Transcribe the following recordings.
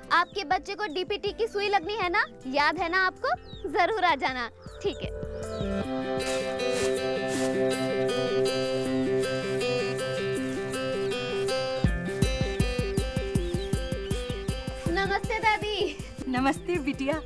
आपके बच्चे को डीपीटी की सुई लगनी है ना, याद है ना आपको? जरूर आ जाना, ठीक है। नमस्ते दादी। नमस्ते बिटिया,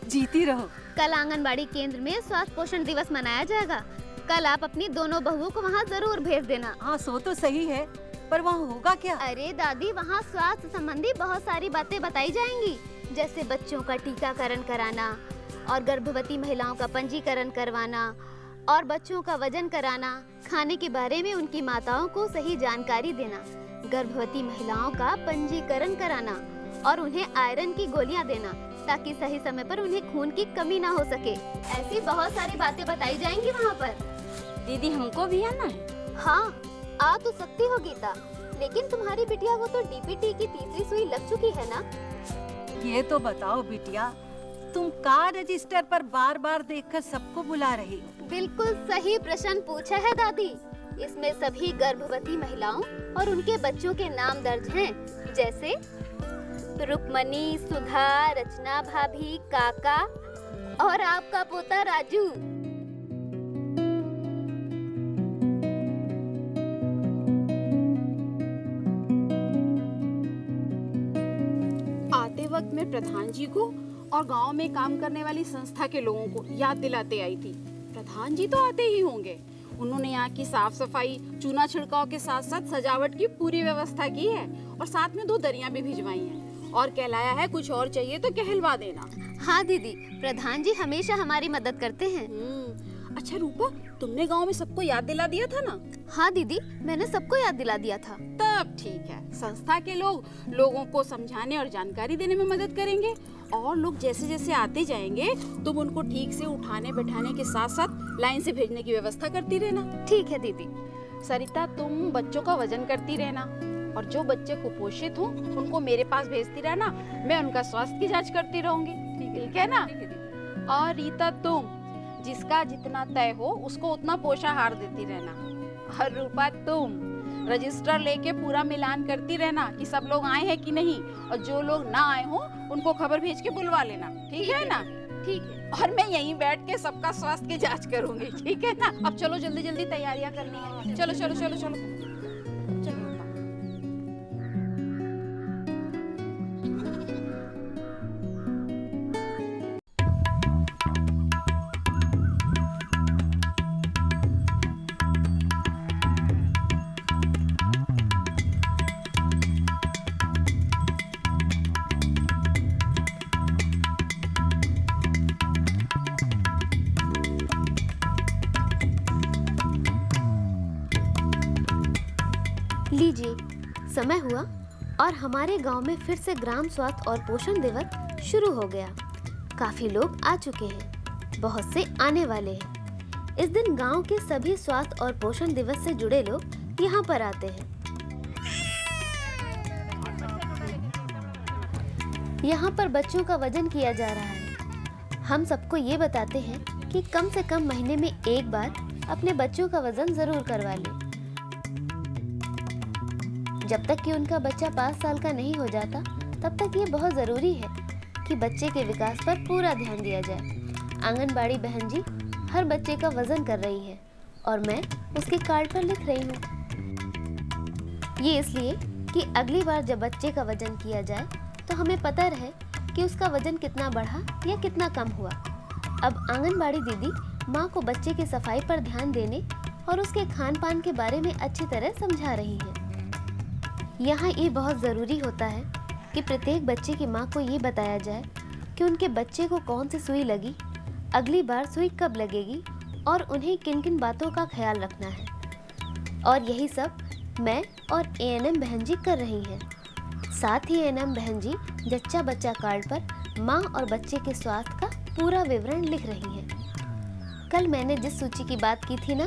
जीती रहो। कल आंगनबाड़ी केंद्र में स्वास्थ्य पोषण दिवस मनाया जाएगा। कल आप अपनी दोनों बहुओं को वहाँ जरूर भेज देना। हाँ, सो तो सही है, पर वहाँ होगा क्या? अरे दादी, वहाँ स्वास्थ्य संबंधी बहुत सारी बातें बताई जाएंगी, जैसे बच्चों का टीकाकरण कराना और गर्भवती महिलाओं का पंजीकरण करवाना और बच्चों का वजन कराना, खाने के बारे में उनकी माताओं को सही जानकारी देना, गर्भवती महिलाओं का पंजीकरण कराना और उन्हें आयरन की गोलियां देना ताकि सही समय पर उन्हें खून की कमी ना हो सके। ऐसी बहुत सारी बातें बताई जाएंगी वहाँ पर। दीदी हमको भी आना है? हाँ, आ तो सकती हो गीता, लेकिन तुम्हारी बिटिया को तो डीपीटी की तीसरी सुई लग चुकी है ना? ये तो बताओ बिटिया, तुम कार रजिस्टर पर बार बार देखकर सबको बुला रही हो। बिल्कुल सही प्रश्न पूछा है दादी। इसमें सभी गर्भवती महिलाओं और उनके बच्चों के नाम दर्ज हैं, जैसे रुक्मणी, सुधा, रचना भाभी, काका और आपका पोता राजू। आते वक्त मैं प्रधान जी को और गांव में काम करने वाली संस्था के लोगों को याद दिलाते आई थी। प्रधान जी तो आते ही होंगे। उन्होंने यहाँ की साफ सफाई, चूना छिड़काव के साथ साथ सजावट की पूरी व्यवस्था की है और साथ में 2 दरियां भी भिजवाई हैं और कहलाया है कुछ और चाहिए तो कहलवा देना। हाँ दीदी, प्रधान जी हमेशा हमारी मदद करते हैं। अच्छा रूपा, तुमने गांव में सबको याद दिला दिया था ना? हाँ दीदी, मैंने सबको याद दिला दिया था। तब ठीक है। संस्था के लोग लोगों को समझाने और जानकारी देने में मदद करेंगे और लोग जैसे जैसे आते जाएंगे तुम उनको ठीक से उठाने बैठाने के साथ साथ लाइन से भेजने की व्यवस्था करती रहना। ठीक है दीदी। सरिता, तुम बच्चों का वजन करती रहना और जो बच्चे कुपोषित हो उनको मेरे पास भेजती रहना। मैं उनका स्वास्थ्य की जाँच करती रहूंगी, ठीक है ना? और रीता, तुम जिसका जितना तय हो उसको उतना पोषाहार देती रहना। और रूपा, तुम रजिस्टर लेके पूरा मिलान करती रहना कि सब लोग आए हैं कि नहीं, और जो लोग ना आए हो उनको खबर भेज के बुलवा लेना, ठीक है ना? ठीक है। और मैं यहीं बैठ के सबका स्वास्थ्य की जांच करूंगी, ठीक है ना? अब चलो जल्दी जल्दी तैयारियां करनी है। चलो चलो चलो चलो चलो। लीजिए, समय हुआ और हमारे गांव में फिर से ग्राम स्वास्थ्य और पोषण दिवस शुरू हो गया। काफी लोग आ चुके हैं, बहुत से आने वाले हैं। इस दिन गांव के सभी स्वास्थ्य और पोषण दिवस से जुड़े लोग यहाँ पर आते हैं। यहाँ पर बच्चों का वजन किया जा रहा है। हम सबको ये बताते हैं कि कम से कम महीने में एक बार अपने बच्चों का वजन जरूर करवा लें। जब तक कि उनका बच्चा 5 साल का नहीं हो जाता, तब तक ये बहुत ज़रूरी है कि बच्चे के विकास पर पूरा ध्यान दिया जाए। आंगनबाड़ी बहन जी हर बच्चे का वजन कर रही है और मैं उसके कार्ड पर लिख रही हूँ। ये इसलिए कि अगली बार जब बच्चे का वजन किया जाए तो हमें पता रहे कि उसका वजन कितना बढ़ा या कितना कम हुआ। अब आंगनबाड़ी दीदी माँ को बच्चे की सफाई पर ध्यान देने और उसके खान पान के बारे में अच्छी तरह समझा रही है। यहाँ ये बहुत ज़रूरी होता है कि प्रत्येक बच्चे की माँ को ये बताया जाए कि उनके बच्चे को कौन सी सुई लगी, अगली बार सुई कब लगेगी और उन्हें किन किन बातों का ख्याल रखना है। और यही सब मैं और एएनएम बहन जी कर रही हैं। साथ ही एएनएम बहन जी जच्चा बच्चा कार्ड पर माँ और बच्चे के स्वास्थ्य का पूरा विवरण लिख रही हैं। कल मैंने जिस सूची की बात की थी ना,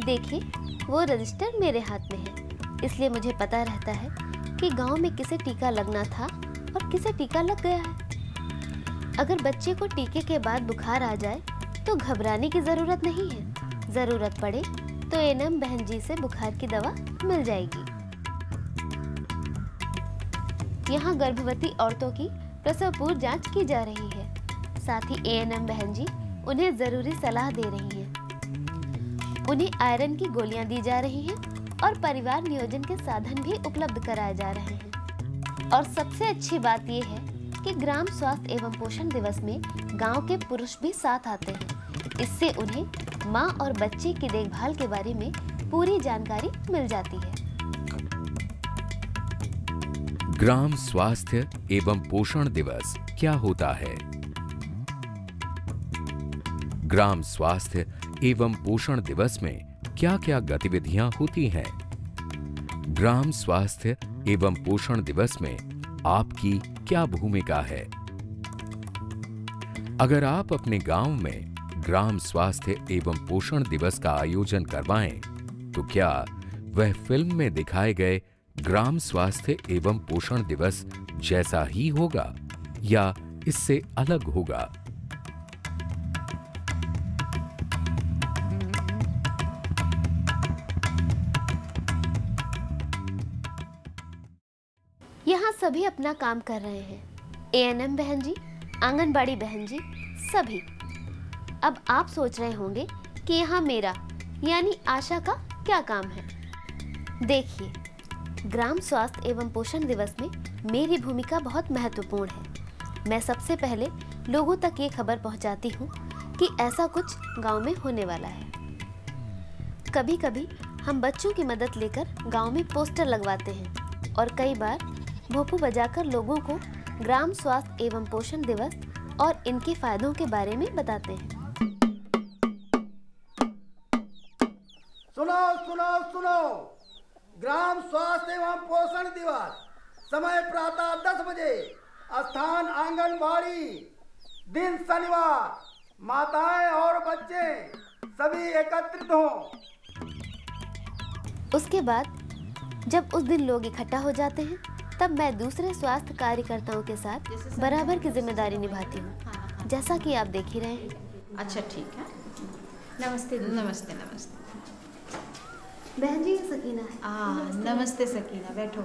देखिए वो रजिस्टर मेरे हाथ में है, इसलिए मुझे पता रहता है कि गांव में किसे टीका लगना था और किसे टीका लग गया है। अगर बच्चे को टीके के बाद बुखार आ जाए तो घबराने की ज़रूरत नहीं है। ज़रूरत पड़े तो एएनएम बहन जी से बुखार की दवा मिल जाएगी। यहाँ गर्भवती औरतों की प्रसव पूर्व जांच की जा रही है। साथ ही एएनएम बहन जी उन्हें जरूरी सलाह दे रही हैं। उन्हें आयरन की गोलियां दी जा रही हैं और परिवार नियोजन के साधन भी उपलब्ध कराए जा रहे हैं। और सबसे अच्छी बात यह है कि ग्राम स्वास्थ्य एवं पोषण दिवस में गांव के पुरुष भी साथ आते हैं। इससे उन्हें मां और बच्चे की देखभाल के बारे में पूरी जानकारी मिल जाती है। ग्राम स्वास्थ्य एवं पोषण दिवस क्या होता है? ग्राम स्वास्थ्य एवं पोषण दिवस में क्या-क्या गतिविधियां होती हैं? ग्राम स्वास्थ्य एवं पोषण दिवस में आपकी क्या भूमिका है? अगर आप अपने गांव में ग्राम स्वास्थ्य एवं पोषण दिवस का आयोजन करवाएं, तो क्या वह फिल्म में दिखाए गए ग्राम स्वास्थ्य एवं पोषण दिवस जैसा ही होगा या इससे अलग होगा? यहाँ सभी अपना काम कर रहे हैं। एएनएम बहन जी, आंगनबाड़ी बहन जी, सभी। अब आप सोच रहे होंगे कि यहाँ मेरा यानी आशा का क्या काम है। देखिए, ग्राम स्वास्थ्य एवं पोषण दिवस में मेरी भूमिका बहुत महत्वपूर्ण है। मैं सबसे पहले लोगों तक ये खबर पहुंचाती हूँ कि ऐसा कुछ गांव में होने वाला है। कभी कभी हम बच्चों की मदद लेकर गांव में पोस्टर लगवाते हैं और कई बार भोपू बजाकर लोगों को ग्राम स्वास्थ्य एवं पोषण दिवस और इनके फायदों के बारे में बताते हैं। सुनो सुनो सुनो, ग्राम स्वास्थ्य एवं पोषण दिवस, समय प्रातः 10 बजे, स्थान आंगनबाड़ी, दिन शनिवार। माताएं और बच्चे सभी एकत्रित हों। उसके बाद जब उस दिन लोग इकट्ठा हो जाते हैं, तब मैं दूसरे स्वास्थ्य कार्यकर्ताओं के साथ बराबर की जिम्मेदारी निभाती हूँ, जैसा कि आप देख ही रहे हैं। अच्छा, ठीक है। नमस्ते। नमस्ते नमस्ते। बहन जी, सकीना है। नमस्ते सकीना, बैठो।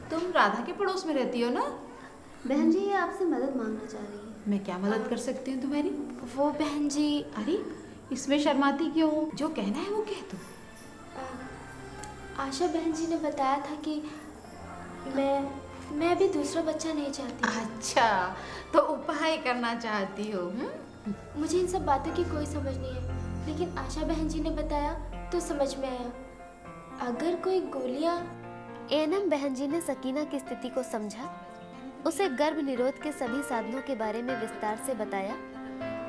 तुम राधा के पड़ोस में रहती हो ना? बहन जी, ये आपसे मदद मांगना चाह रही है। मैं क्या मदद कर सकती हूँ तुम्हारी? वो बहन जी, अरे इसमें शर्माती क्यों हो? जो कहना है वो कह दो। आशा बहन जी ने बताया था कि मैं भी दूसरा बच्चा नहीं चाहती। अच्छा, तो उपाय करना चाहती हो? मुझे इन सब बातों की कोई समझ नहीं है, लेकिन आशा बहन जी ने बताया तो समझ में आया। अगर कोई गोलियां। एएनएम बहन जी ने सकीना की स्थिति को समझा, उसे गर्भ निरोध के सभी साधनों के बारे में विस्तार से बताया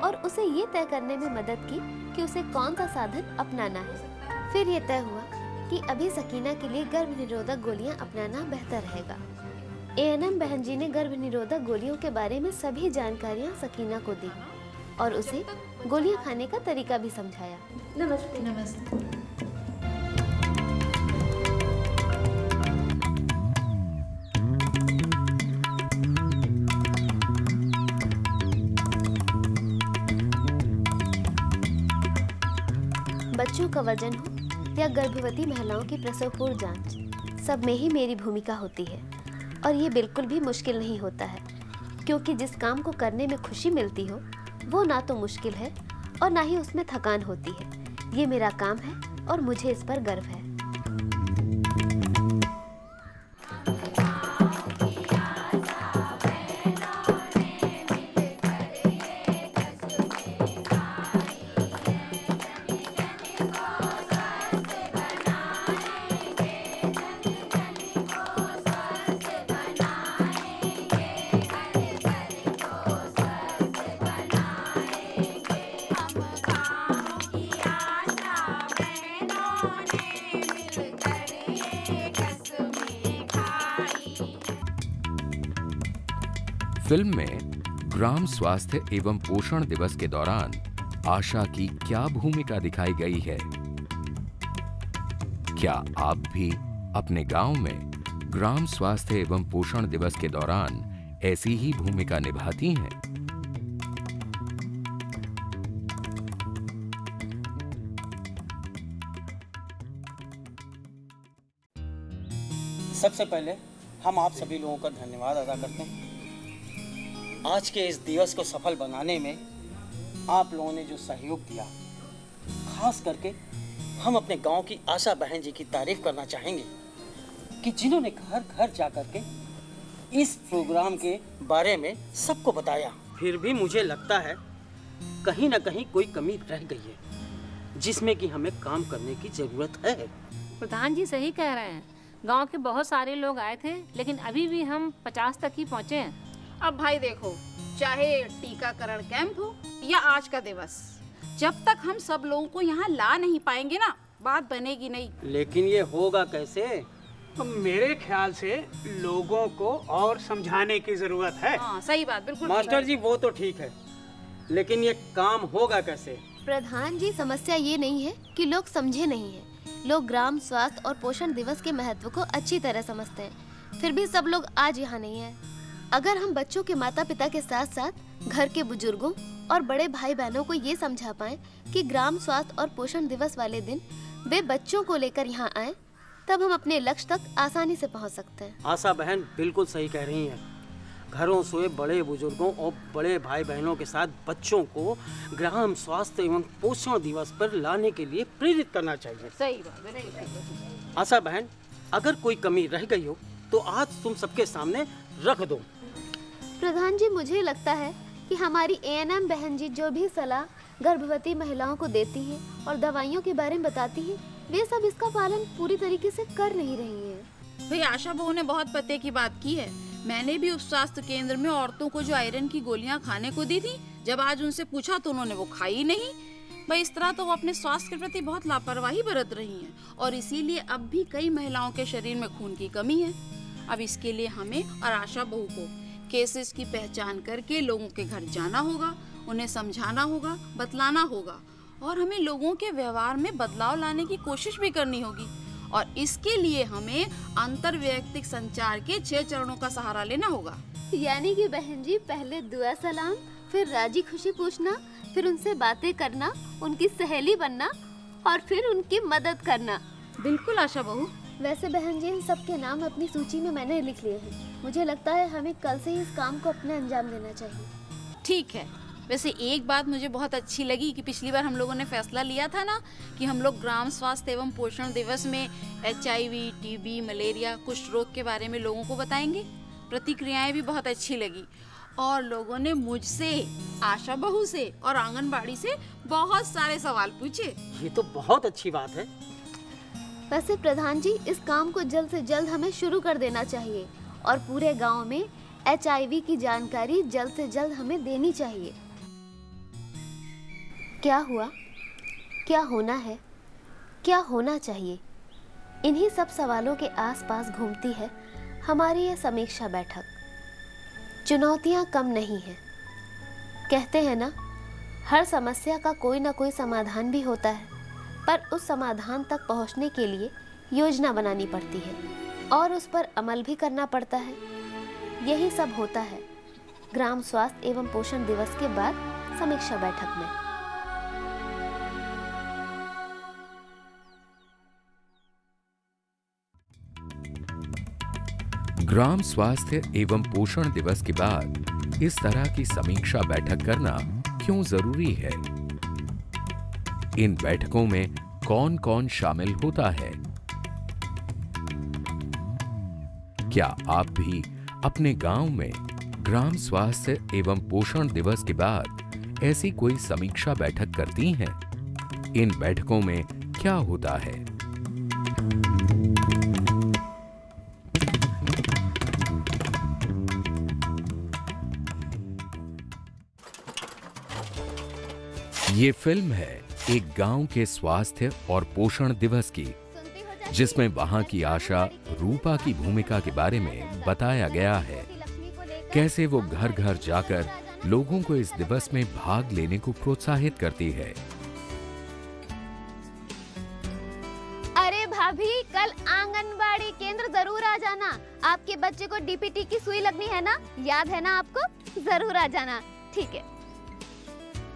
और उसे ये तय करने में मदद की कि उसे कौन सा साधन अपनाना है। फिर ये तय हुआ कि अभी सकीना के लिए गर्भ निरोधक गोलियां अपनाना बेहतर रहेगा। एएनएम बहन जी ने गर्भ निरोधक गोलियों के बारे में सभी जानकारियां सकीना को दी और उसे गोलियां खाने का तरीका भी समझाया। नमस्ते। नमस्ते। बच्चों का वजन हो या गर्भवती महिलाओं की प्रसव पूर्व जांच, सब में ही मेरी भूमिका होती है और ये बिल्कुल भी मुश्किल नहीं होता है, क्योंकि जिस काम को करने में खुशी मिलती हो वो ना तो मुश्किल है और ना ही उसमें थकान होती है। ये मेरा काम है और मुझे इस पर गर्व है। फिल्म में ग्राम स्वास्थ्य एवं पोषण दिवस के दौरान आशा की क्या भूमिका दिखाई गई है? क्या आप भी अपने गांव में ग्राम स्वास्थ्य एवं पोषण दिवस के दौरान ऐसी ही भूमिका निभाती हैं? सबसे पहले हम आप सभी लोगों का धन्यवाद अदा करते हैं आज के इस दिवस को सफल बनाने में आप लोगों ने जो सहयोग दिया, खास करके हम अपने गांव की आशा बहन जी की तारीफ करना चाहेंगे कि जिन्होंने घर घर जा कर के इस प्रोग्राम के बारे में सबको बताया। फिर भी मुझे लगता है कहीं ना कहीं कोई कमी रह गई है जिसमें कि हमें काम करने की जरूरत है। प्रधान जी सही कह रहे हैं। गांव के बहुत सारे लोग आए थे, लेकिन अभी भी हम 50 तक ही पहुंचे हैं। अब भाई देखो, चाहे टीकाकरण कैंप हो या आज का दिवस, जब तक हम सब लोगों को यहाँ ला नहीं पाएंगे ना, बात बनेगी नहीं। लेकिन ये होगा कैसे? मेरे ख्याल से लोगों को और समझाने की जरूरत है। हाँ, सही बात, बिल्कुल। मास्टर जी वो तो ठीक है, लेकिन ये काम होगा कैसे? प्रधान जी, समस्या ये नहीं है कि लोग समझे नहीं हैं। लोग ग्राम स्वास्थ्य और पोषण दिवस के महत्व को अच्छी तरह समझते हैं, फिर भी सब लोग आज यहाँ नहीं है। अगर हम बच्चों के माता पिता के साथ साथ घर के बुजुर्गों और बड़े भाई बहनों को ये समझा पाएं कि ग्राम स्वास्थ्य और पोषण दिवस वाले दिन वे बच्चों को लेकर यहाँ आएं, तब हम अपने लक्ष्य तक आसानी से पहुँच सकते हैं। आशा बहन बिल्कुल सही कह रही हैं। घरों से बड़े बुजुर्गों और बड़े भाई बहनों के साथ बच्चों को ग्राम स्वास्थ्य एवं पोषण दिवस पर लाने के लिए प्रेरित करना चाहिए। सही बात। आशा बहन, अगर कोई कमी रह गई हो तो आज तुम सबके सामने रख दो। प्रधान जी, मुझे लगता है कि हमारी ANM बहन जी जो भी सलाह गर्भवती महिलाओं को देती है और दवाइयों के बारे में बताती है, वे सब इसका पालन पूरी तरीके से कर नहीं रही हैं। भाई आशा बहू ने बहुत पते की बात की है। मैंने भी उस स्वास्थ्य केंद्र में औरतों को जो आयरन की गोलियां खाने को दी थी, जब आज उनसे पूछा तो उन्होंने वो खाई नहीं। भाई इस तरह तो वो अपने स्वास्थ्य के प्रति बहुत लापरवाही बरत रही हैं, और इसीलिए अब भी कई महिलाओं के शरीर में खून की कमी है। अब इसके लिए हमें और आशा बहू को केसेस की पहचान करके लोगों के घर जाना होगा, उन्हें समझाना होगा, बतलाना होगा, और हमें लोगों के व्यवहार में बदलाव लाने की कोशिश भी करनी होगी। और इसके लिए हमें अंतर्वैयक्तिक संचार के 6 चरणों का सहारा लेना होगा। यानी कि बहन जी, पहले दुआ सलाम, फिर राजी खुशी पूछना, फिर उनसे बातें करना, उनकी सहेली बनना और फिर उनकी मदद करना। बिल्कुल आशा बहू। वैसे बहन जी, इन सबके नाम अपनी सूची में मैंने लिख लिए हैं। मुझे लगता है हमें कल से ही इस काम को अपने अंजाम देना चाहिए। ठीक है। वैसे एक बात मुझे बहुत अच्छी लगी कि पिछली बार हम लोगों ने फैसला लिया था ना कि हम लोग ग्राम स्वास्थ्य एवं पोषण दिवस में HIV, TB, मलेरिया, कुष्ठ रोग के बारे में लोगों को बताएंगे। प्रतिक्रियाएं भी बहुत अच्छी लगी, और लोगों ने मुझसे, आशा बहू से और आंगनबाड़ी से बहुत सारे सवाल पूछे। ये तो बहुत अच्छी बात है। वैसे प्रधान जी, इस काम को जल्द से जल्द हमें शुरू कर देना चाहिए और पूरे गांव में HIV की जानकारी जल्द से जल्द हमें देनी चाहिए। क्या हुआ, क्या होना है, क्या होना चाहिए, इन्हीं सब सवालों के आसपास घूमती है हमारी ये समीक्षा बैठक। चुनौतियां कम नहीं हैं। कहते हैं ना, हर समस्या का कोई ना कोई समाधान भी होता है, पर उस समाधान तक पहुंचने के लिए योजना बनानी पड़ती है और उस पर अमल भी करना पड़ता है। यही सब होता है ग्राम स्वास्थ्य एवं पोषण दिवस के बाद समीक्षा बैठक में। ग्राम स्वास्थ्य एवं पोषण दिवस के बाद इस तरह की समीक्षा बैठक करना क्यों जरूरी है? इन बैठकों में कौन कौन शामिल होता है? क्या आप भी अपने गांव में ग्राम स्वास्थ्य एवं पोषण दिवस के बाद ऐसी कोई समीक्षा बैठक करती हैं? इन बैठकों में क्या होता है? ये फिल्म है एक गांव के स्वास्थ्य और पोषण दिवस की, जिसमें वहां की आशा रूपा की भूमिका के बारे में बताया गया है। कैसे वो घर घर जाकर लोगों को इस दिवस में भाग लेने को प्रोत्साहित करती है। अरे भाभी, कल आंगनबाड़ी केंद्र जरूर आ जाना। आपके बच्चे को DPT की सुई लगनी है ना, याद है ना आपको? जरूर आ जाना, ठीक है।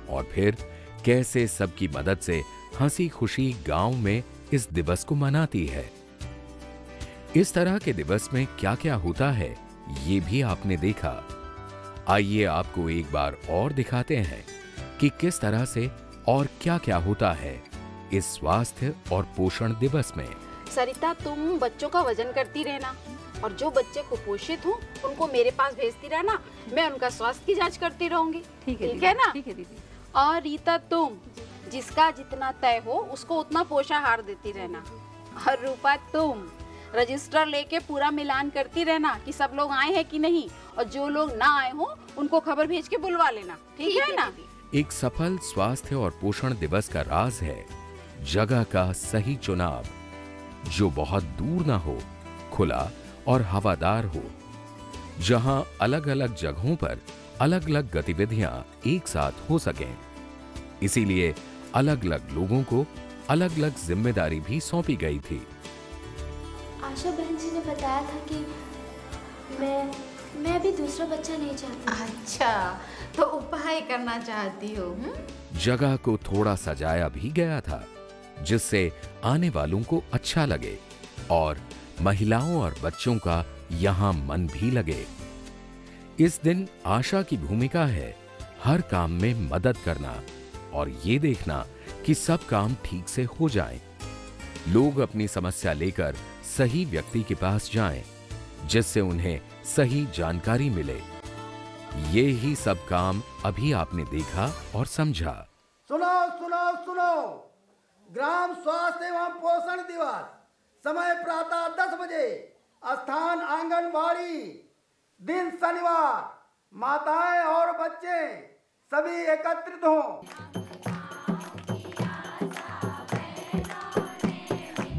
और फिर कैसे सबकी मदद से हंसी खुशी गांव में इस दिवस को मनाती है। इस तरह के दिवस में क्या क्या होता है, ये भी आपने देखा। आइए आपको एक बार और दिखाते हैं कि किस तरह से और क्या-क्या होता है इस स्वास्थ्य और पोषण दिवस में। सरिता, तुम बच्चों का वजन करती रहना और जो बच्चे कुपोषित हों उनको मेरे पास भेजती रहना, मैं उनका स्वास्थ्य की जांच करती रहूंगी। ठीक है ना? ठीक है दीदी। और रीता, तुम जिसका जितना तय हो उसको उतना पोषाहार देती रहना। और रूपा, तुम रजिस्टर लेके पूरा मिलान करती रहना कि सब लोग आए हैं कि नहीं, और जो लोग ना आए हो उनको खबर भेज के बुलवा लेना। ठीक है ना? एक सफल स्वास्थ्य और पोषण दिवस का राज है जगह का सही चुनाव, जो बहुत दूर ना हो, खुला और हवादार हो, जहां अलग-अलग जगहों पर अलग-अलग गतिविधियां एक साथ हो सकें। इसीलिए अलग-अलग लोगों को अलग-अलग जिम्मेदारी भी सौंपी गई थी। आशा बहन जी ने बताया था कि मैं अभी दूसरा बच्चा नहीं चाहती। अच्छा, तो उपाय करना चाहती हो? जगह को थोड़ा सजाया भी गया था जिससे आने वालों को अच्छा लगे और महिलाओं और बच्चों का यहाँ मन भी लगे। इस दिन आशा की भूमिका है हर काम में मदद करना और ये देखना कि सब काम ठीक से हो जाएं। लोग अपनी समस्या लेकर सही व्यक्ति के पास जाएं, जिससे उन्हें सही जानकारी मिले। ये ही सब काम अभी आपने देखा और समझा। सुनो सुनो सुनो, ग्राम स्वास्थ्य एवं पोषण दिवस, समय प्रातः 10 बजे, स्थान आंगनबाड़ी, दिन शनिवार, माताएं और बच्चे सभी एकत्रित हों।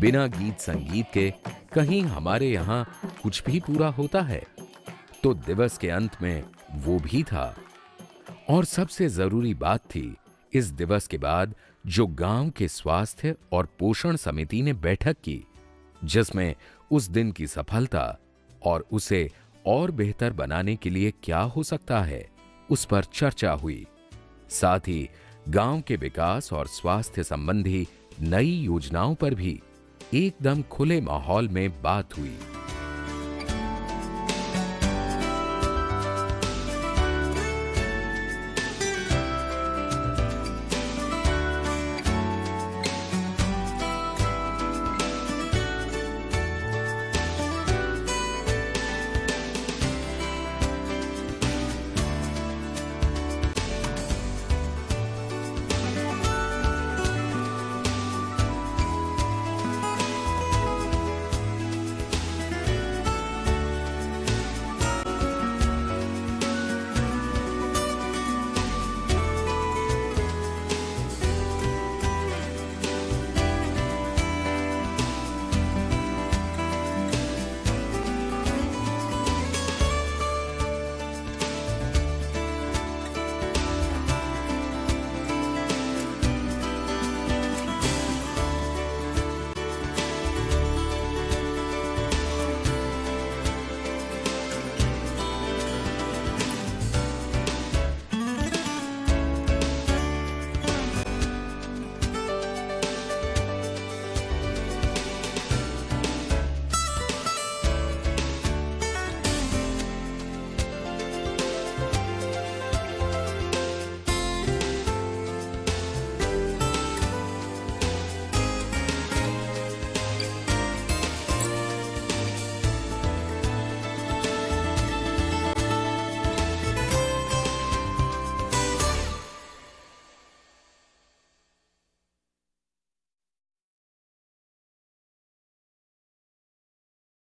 बिना गीत संगीत के कहीं हमारे यहाँ कुछ भी पूरा होता है, तो दिवस के अंत में वो भी था। और सबसे जरूरी बात थी, इस दिवस के बाद जो गांव के स्वास्थ्य और पोषण समिति ने बैठक की, जिसमें उस दिन की सफलता और उसे और बेहतर बनाने के लिए क्या हो सकता है, उस पर चर्चा हुई। साथ ही गांव के विकास और स्वास्थ्य संबंधी नई योजनाओं पर भी एकदम खुले माहौल में बात हुई।